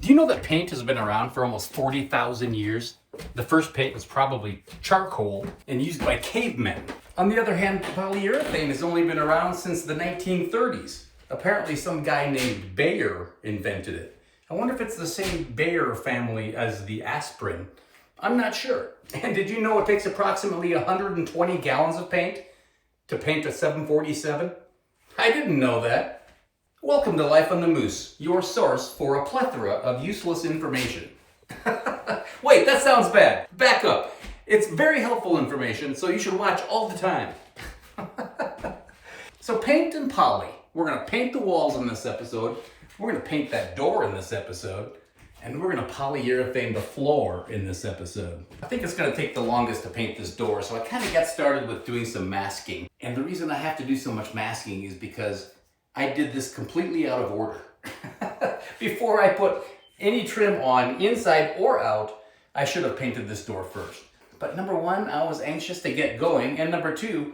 Do you know that paint has been around for almost 40,000 years? The first paint was probably charcoal and used by cavemen. On the other hand, polyurethane has only been around since the 1930s. Apparently some guy named Bayer invented it. I wonder if it's the same Bayer family as the aspirin. I'm not sure. And did you know it takes approximately 120 gallons of paint to paint a 747? I didn't know that. Welcome to Life on the Moose, your source for a plethora of useless information. Wait, that sounds bad. Back up. It's very helpful information, so you should watch all the time. So paint and poly. We're going to paint the walls in this episode. We're going to paint that door in this episode. And we're going to polyurethane the floor in this episode. I think it's going to take the longest to paint this door, so I kind of got started with doing some masking. And the reason I have to do so much masking is because I did this completely out of order. Before I put any trim on, inside or out, I should have painted this door first. But number one, I was anxious to get going, and number two,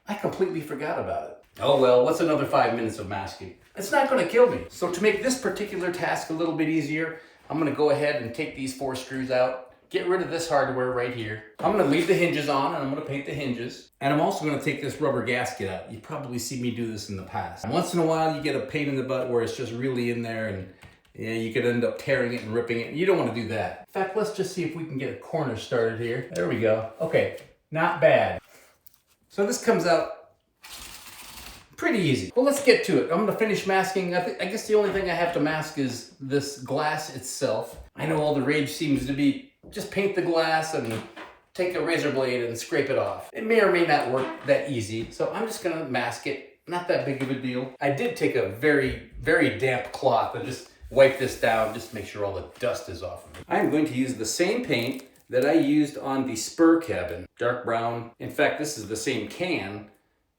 I completely forgot about it. Oh well, what's another 5 minutes of masking? It's not going to kill me. So to make this particular task a little bit easier, I'm going to go ahead and take these 4 screws out, get rid of this hardware right here. I'm going to leave the hinges on, and I'm going to paint the hinges. And I'm also going to take this rubber gasket out. You've probably seen me do this in the past. And once in a while, you get a pain in the butt where it's just really in there, and yeah, you could end up tearing it and ripping it. You don't want to do that. In fact, let's just see if we can get a corner started here. There we go. Okay, not bad. So this comes out pretty easy. Well, let's get to it. I'm going to finish masking. I guess the only thing I have to mask is this glass itself. I know all the rage seems to be just paint the glass and take a razor blade and scrape it off. It may or may not work that easy, so I'm just going to mask it. Not that big of a deal. I did take a very, very damp cloth and just wipe this down just to make sure all the dust is off of it. I'm going to use the same paint that I used on the spur cabin. Dark brown. In fact, this is the same can,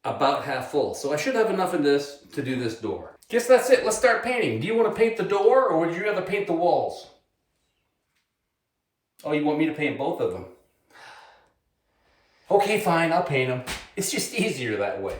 about half full. So I should have enough of this to do this door. Guess that's it. Let's start painting. Do you want to paint the door or would you rather paint the walls? Oh, you want me to paint both of them? Okay, fine. I'll paint them. It's just easier that way.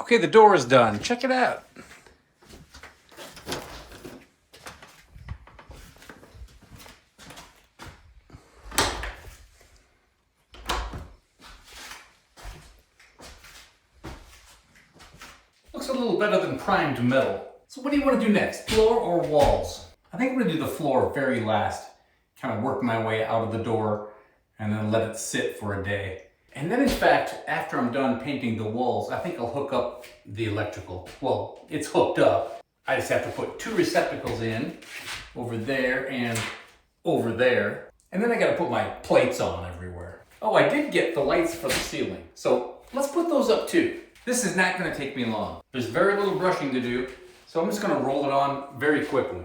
Okay, the door is done. Check it out. Looks a little better than primed metal. So what do you want to do next? Floor or walls? I think I'm going to do the floor very last. Kind of work my way out of the door and then let it sit for a day. And then in fact, after I'm done painting the walls, I think I'll hook up the electrical. Well, it's hooked up. I just have to put 2 receptacles in, over there and over there. And then I got to put my plates on everywhere. Oh, I did get the lights for the ceiling. So let's put those up too. This is not going to take me long. There's very little brushing to do, so I'm just going to roll it on very quickly.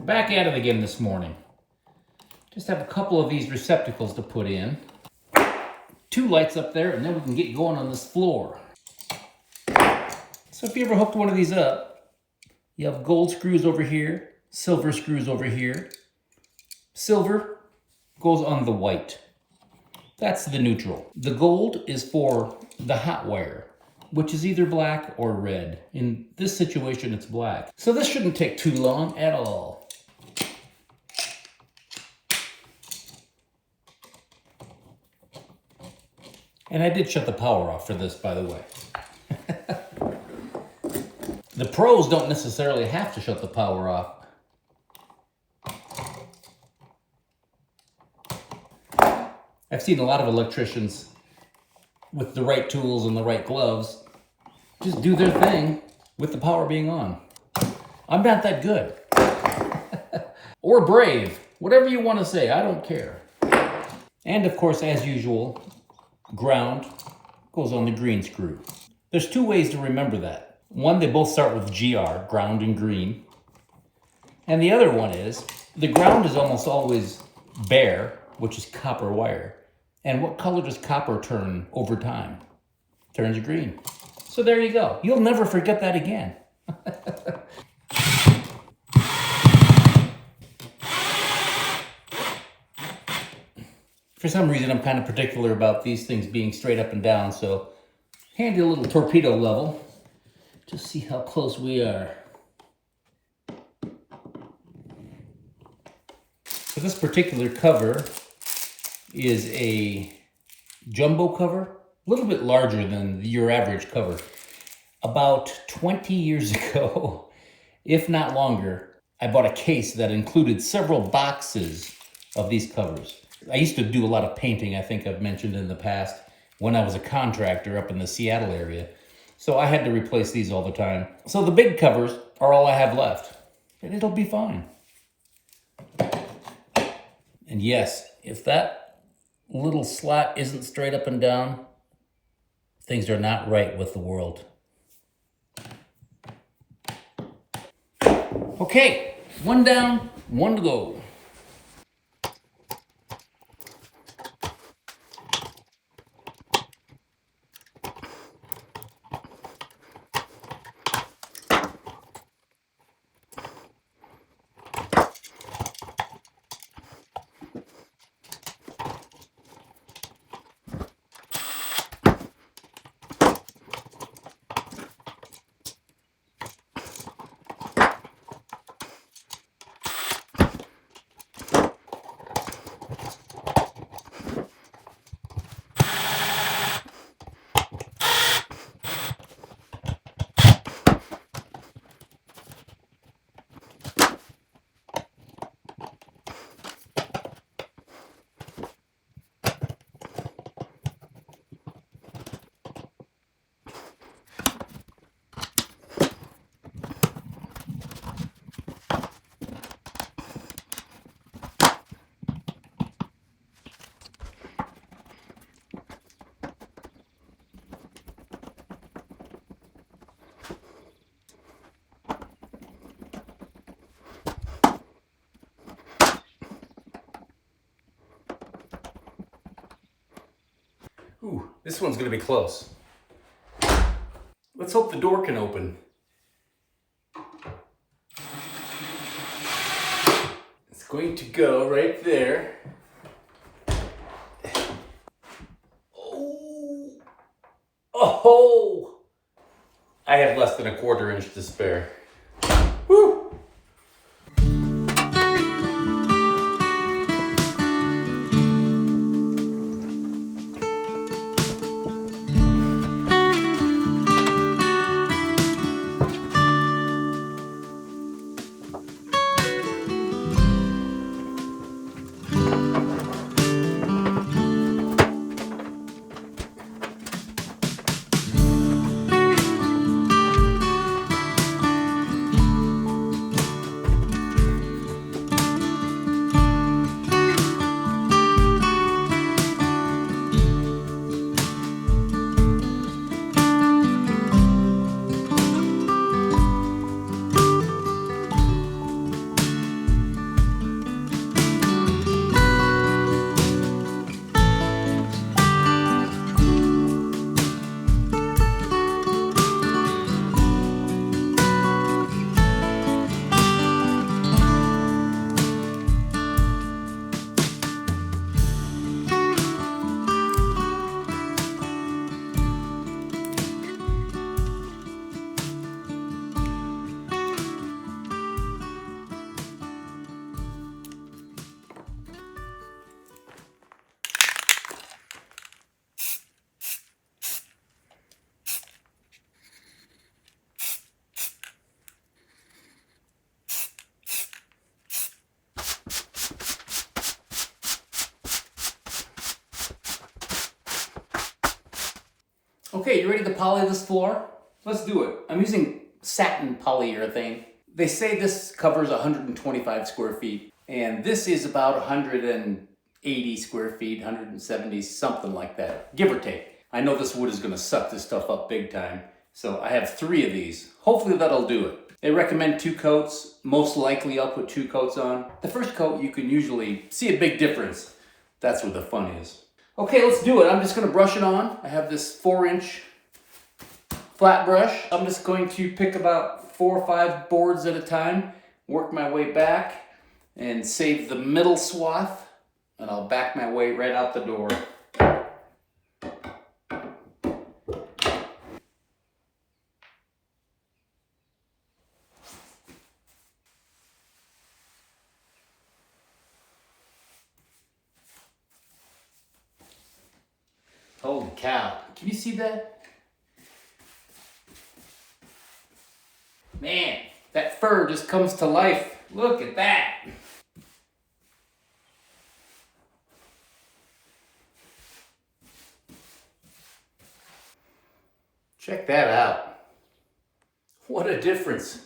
back at it again this morning. Just have a couple of these receptacles to put in. 2 lights up there, and then we can get going on this floor. So if you ever hooked one of these up, you have gold screws over here, silver screws over here. Silver goes on the white. That's the neutral. The gold is for the hot wire, which is either black or red. In this situation, it's black. So this shouldn't take too long at all. And I did shut the power off for this, by the way. The pros don't necessarily have to shut the power off. I've seen a lot of electricians with the right tools and the right gloves just do their thing with the power being on. I'm not that good. Or brave, whatever you want to say, I don't care. And of course, as usual, ground goes on the green screw. There's 2 ways to remember that. One, they both start with GR, ground and green. And the other one is, the ground is almost always bare, which is copper wire. And what color does copper turn over time? Turns green. So there you go. You'll never forget that again. For some reason, I'm kind of particular about these things being straight up and down, so handy little torpedo level. Just see how close we are. So this particular cover is a jumbo cover, a little bit larger than your average cover. About 20 years ago, if not longer, I bought a case that included several boxes of these covers. I used to do a lot of painting, I think I've mentioned in the past, when I was a contractor up in the Seattle area. So I had to replace these all the time. So the big covers are all I have left, and it'll be fine. And yes, if that little slot isn't straight up and down, things are not right with the world. Okay, 1 down, 1 to go. Ooh, this one's gonna be close. Let's hope the door can open. It's going to go right there. Oh! I have less than a 1/4 inch to spare. Woo! Okay, you ready to poly this floor? Let's do it. I'm using satin polyurethane. They say this covers 125 square feet, and this is about 180 square feet, 170, something like that, give or take. I know this wood is gonna suck this stuff up big time, so I have 3 of these. Hopefully that'll do it. They recommend 2 coats. Most likely I'll put 2 coats on. The first coat you can usually see a big difference. That's where the fun is. Okay, let's do it. I'm just gonna brush it on. I have this 4-inch flat brush. I'm just going to pick about 4 or 5 boards at a time, work my way back, and save the middle swath, and I'll back my way right out the door. Holy cow, can you see that? Man, that fur just comes to life. Look at that. Check that out. What a difference.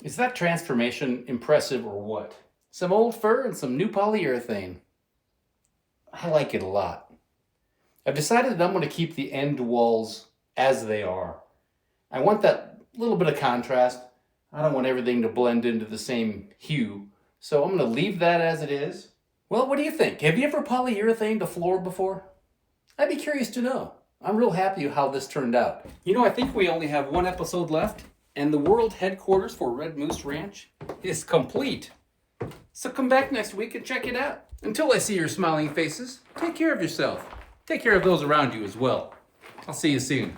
Is that transformation impressive or what? Some old fur and some new polyurethane. I like it a lot. I've decided that I'm going to keep the end walls as they are. I want that little bit of contrast. I don't want everything to blend into the same hue. So I'm going to leave that as it is. Well, what do you think? Have you ever polyurethaned a floor before? I'd be curious to know. I'm real happy how this turned out. You know, I think we only have 1 episode left, and the world headquarters for Red Moose Ranch is complete. So come back next week and check it out. Until I see your smiling faces, take care of yourself. Take care of those around you as well. I'll see you soon.